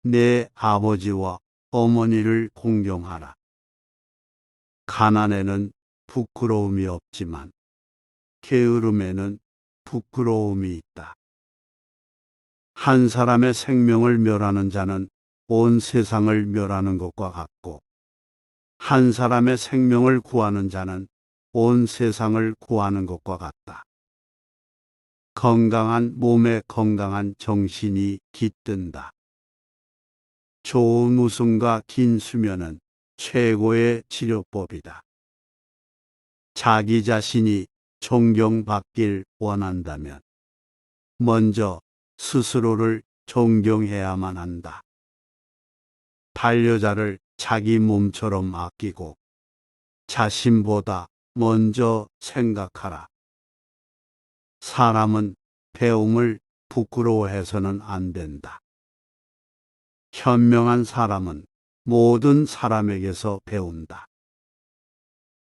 내 아버지와 어머니를 공경하라. 가난에는 부끄러움이 없지만 게으름에는 부끄러움이 있다. 한 사람의 생명을 멸하는 자는 온 세상을 멸하는 것과 같고, 한 사람의 생명을 구하는 자는 온 세상을 구하는 것과 같다. 건강한 몸에 건강한 정신이 깃든다. 좋은 웃음과 긴 수면은 최고의 치료법이다. 자기 자신이 존경받길 원한다면 먼저 스스로를 존경해야만 한다. 반려자를 자기 몸처럼 아끼고 자신보다 먼저 생각하라. 사람은 배움을 부끄러워해서는 안 된다. 현명한 사람은 모든 사람에게서 배운다.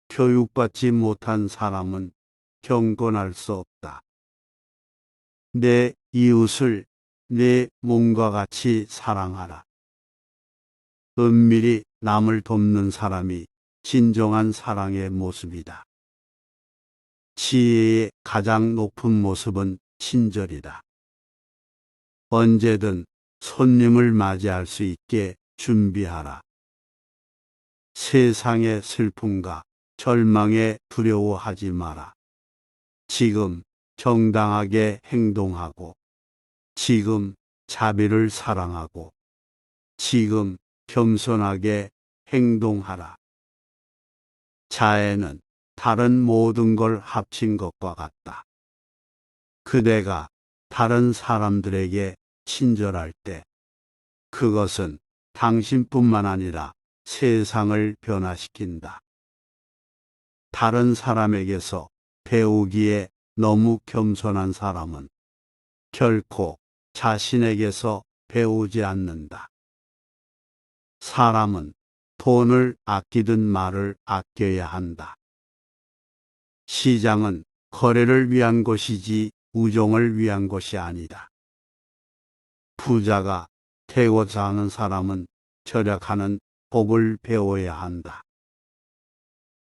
교육받지 못한 사람은 경건할 수 없다. 내 이웃을 내 몸과 같이 사랑하라. 은밀히 남을 돕는 사람이 진정한 사랑의 모습이다. 지혜의 가장 높은 모습은 친절이다. 언제든 손님을 맞이할 수 있게 준비하라. 세상의 슬픔과 절망에 두려워하지 마라. 지금 정당하게 행동하고, 지금 자비를 사랑하고, 지금 겸손하게 행동하라. 자애는 다른 모든 걸 합친 것과 같다. 그대가 다른 사람들에게 친절할 때, 그것은 당신뿐만 아니라 세상을 변화시킨다. 다른 사람에게서 배우기에 너무 겸손한 사람은 결코 자신에게서 배우지 않는다. 사람은 돈을 아끼든 말을 아껴야 한다. 시장은 거래를 위한 곳이지 우정을 위한 곳이 아니다. 부자가 되고자 하는 사람은 절약하는 법을 배워야 한다.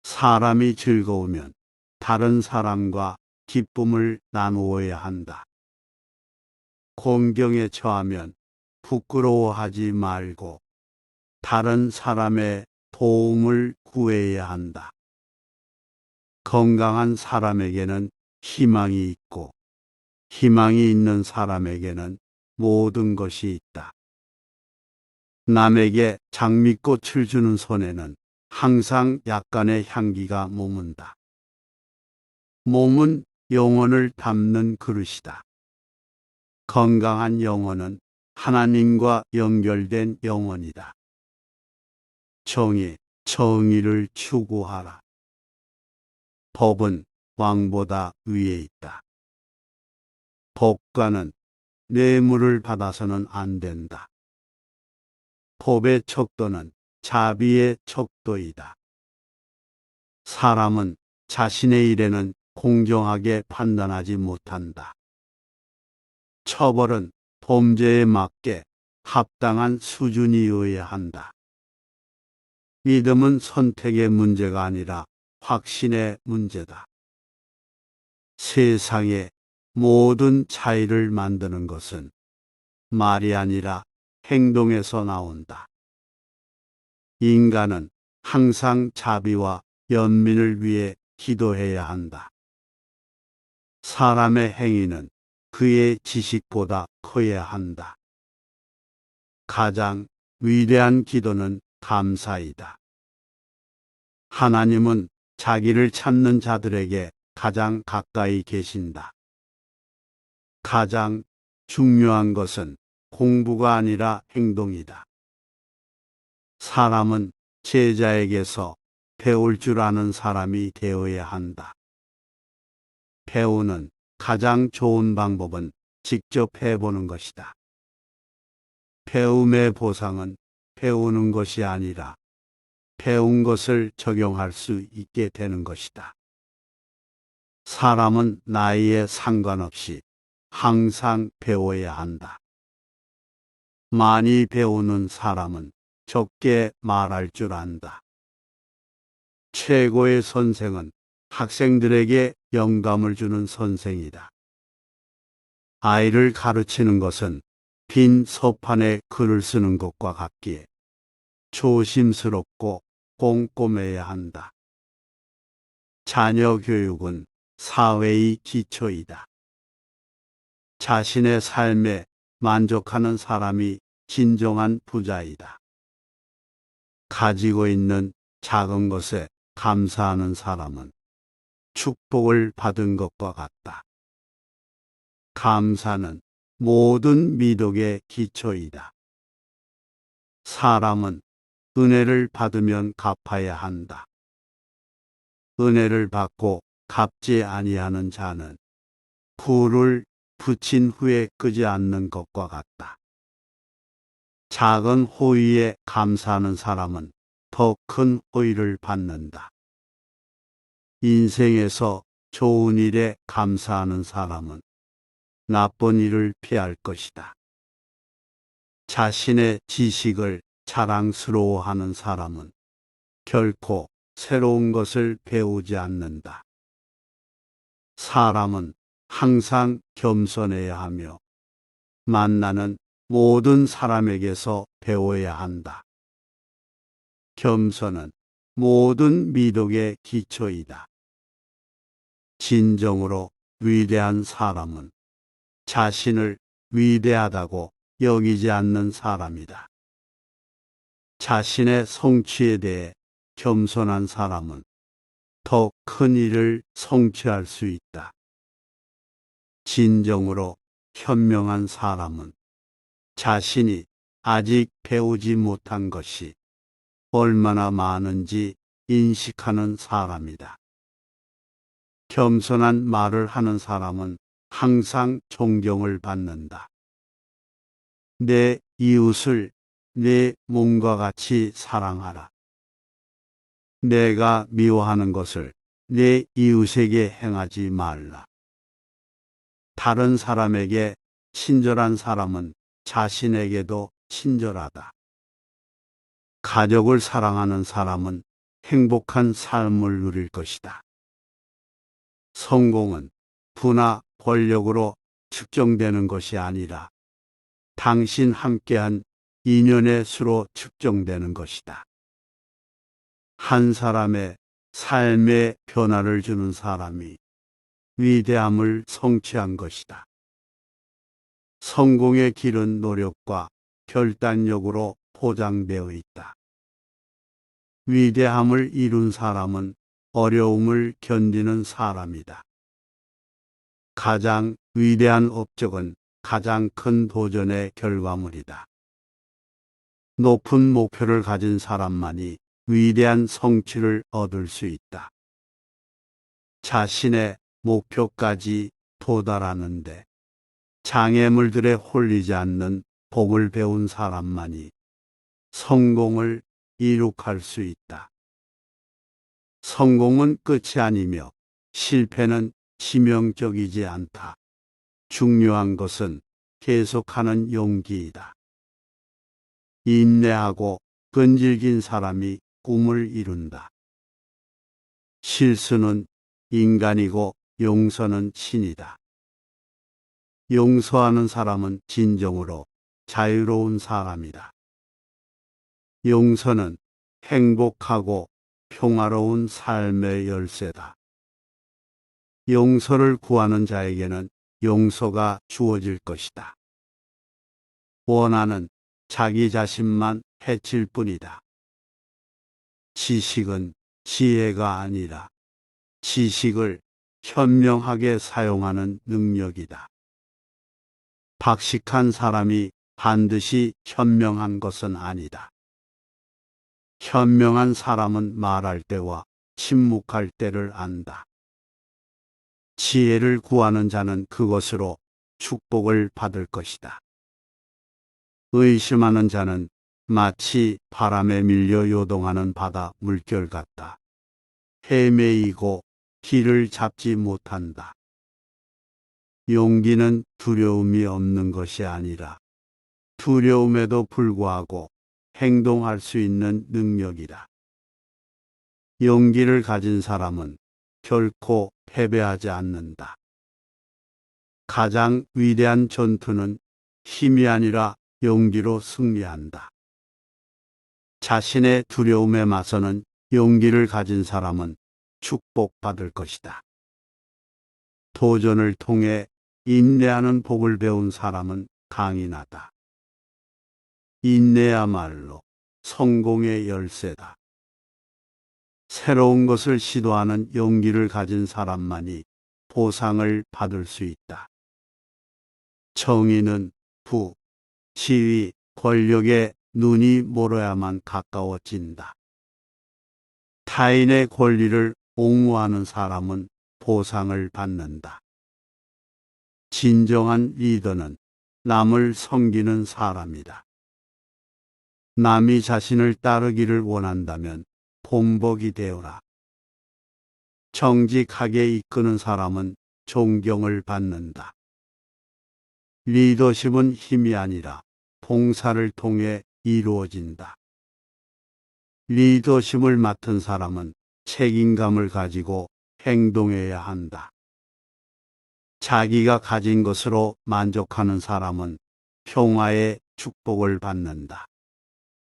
사람이 즐거우면 다른 사람과 기쁨을 나누어야 한다. 공경에 처하면 부끄러워하지 말고 다른 사람의 도움을 구해야 한다. 건강한 사람에게는 희망이 있고, 희망이 있는 사람에게는 모든 것이 있다. 남에게 장미꽃을 주는 손에는 항상 약간의 향기가 머문다. 몸은 영혼을 담는 그릇이다. 건강한 영혼은 하나님과 연결된 영혼이다. 정의를 추구하라. 법은 왕보다 위에 있다. 법관은 뇌물을 받아서는 안 된다. 법의 척도는 자비의 척도이다. 사람은 자신의 일에는 공정하게 판단하지 못한다. 처벌은 범죄에 맞게 합당한 수준이어야 한다. 믿음은 선택의 문제가 아니라 확신의 문제다. 세상의 모든 차이를 만드는 것은 말이 아니라 행동에서 나온다. 인간은 항상 자비와 연민을 위해 기도해야 한다. 사람의 행위는 그의 지식보다 커야 한다. 가장 위대한 기도는 감사이다. 하나님은 자기를 찾는 자들에게 가장 가까이 계신다. 가장 중요한 것은 공부가 아니라 행동이다. 사람은 제자에게서 배울 줄 아는 사람이 되어야 한다. 배우는 가장 좋은 방법은 직접 해보는 것이다. 배움의 보상은 배우는 것이 아니라 배운 것을 적용할 수 있게 되는 것이다. 사람은 나이에 상관없이 항상 배워야 한다. 많이 배우는 사람은 적게 말할 줄 안다. 최고의 선생은 학생들에게 영감을 주는 선생이다. 아이를 가르치는 것은 빈 서판에 글을 쓰는 것과 같기에 조심스럽고 꼼꼼해야 한다. 자녀 교육은 사회의 기초이다. 자신의 삶에 만족하는 사람이 진정한 부자이다. 가지고 있는 작은 것에 감사하는 사람은 축복을 받은 것과 같다. 감사는 모든 미덕의 기초이다. 사람은 은혜를 받으면 갚아야 한다. 은혜를 받고 갚지 아니하는 자는 불을 붙인 후에 끄지 않는 것과 같다. 작은 호의에 감사하는 사람은 더 큰 호의를 받는다. 인생에서 좋은 일에 감사하는 사람은 나쁜 일을 피할 것이다. 자신의 지식을 자랑스러워하는 사람은 결코 새로운 것을 배우지 않는다. 사람은 항상 겸손해야 하며 만나는 모든 사람에게서 배워야 한다. 겸손은 모든 미덕의 기초이다. 진정으로 위대한 사람은 자신을 위대하다고 여기지 않는 사람이다. 자신의 성취에 대해 겸손한 사람은 더 큰 일을 성취할 수 있다. 진정으로 현명한 사람은 자신이 아직 배우지 못한 것이 얼마나 많은지 인식하는 사람이다. 겸손한 말을 하는 사람은 항상 존경을 받는다. 내 이웃을 내 몸과 같이 사랑하라. 내가 미워하는 것을 내 이웃에게 행하지 말라. 다른 사람에게 친절한 사람은 자신에게도 친절하다. 가족을 사랑하는 사람은 행복한 삶을 누릴 것이다. 성공은 부나 권력으로 측정되는 것이 아니라 당신 함께한 인연의 수로 측정되는 것이다. 한 사람의 삶에 변화를 주는 사람이 위대함을 성취한 것이다. 성공의 길은 노력과 결단력으로 포장되어 있다. 위대함을 이룬 사람은 어려움을 견디는 사람이다. 가장 위대한 업적은 가장 큰 도전의 결과물이다. 높은 목표를 가진 사람만이 위대한 성취를 얻을 수 있다. 자신의 목표까지 도달하는데 장애물들에 홀리지 않는 복을 배운 사람만이 성공을 이룩할 수 있다. 성공은 끝이 아니며 실패는 치명적이지 않다. 중요한 것은 계속하는 용기이다. 인내하고 끈질긴 사람이 꿈을 이룬다. 실수는 인간이고 용서는 신이다. 용서하는 사람은 진정으로 자유로운 사람이다. 용서는 행복하고 평화로운 삶의 열쇠다. 용서를 구하는 자에게는 용서가 주어질 것이다. 원한은 자기 자신만 해칠 뿐이다. 지식은 지혜가 아니라 지식을 현명하게 사용하는 능력이다. 박식한 사람이 반드시 현명한 것은 아니다. 현명한 사람은 말할 때와 침묵할 때를 안다. 지혜를 구하는 자는 그것으로 축복을 받을 것이다. 의심하는 자는 마치 바람에 밀려 요동하는 바다 물결 같다. 헤매이고 길을 잡지 못한다. 용기는 두려움이 없는 것이 아니라 두려움에도 불구하고 행동할 수 있는 능력이다. 용기를 가진 사람은 결코 패배하지 않는다. 가장 위대한 전투는 힘이 아니라 용기로 승리한다. 자신의 두려움에 맞서는 용기를 가진 사람은 축복받을 것이다. 도전을 통해 인내하는 법을 배운 사람은 강인하다. 인내야말로 성공의 열쇠다. 새로운 것을 시도하는 용기를 가진 사람만이 보상을 받을 수 있다. 정의는 부, 지위, 권력에 눈이 멀어야만 가까워진다. 타인의 권리를 옹호하는 사람은 보상을 받는다. 진정한 리더는 남을 섬기는 사람이다. 남이 자신을 따르기를 원한다면 본보기 되어라. 정직하게 이끄는 사람은 존경을 받는다. 리더십은 힘이 아니라 봉사를 통해 이루어진다. 리더십을 맡은 사람은 책임감을 가지고 행동해야 한다. 자기가 가진 것으로 만족하는 사람은 평화의 축복을 받는다.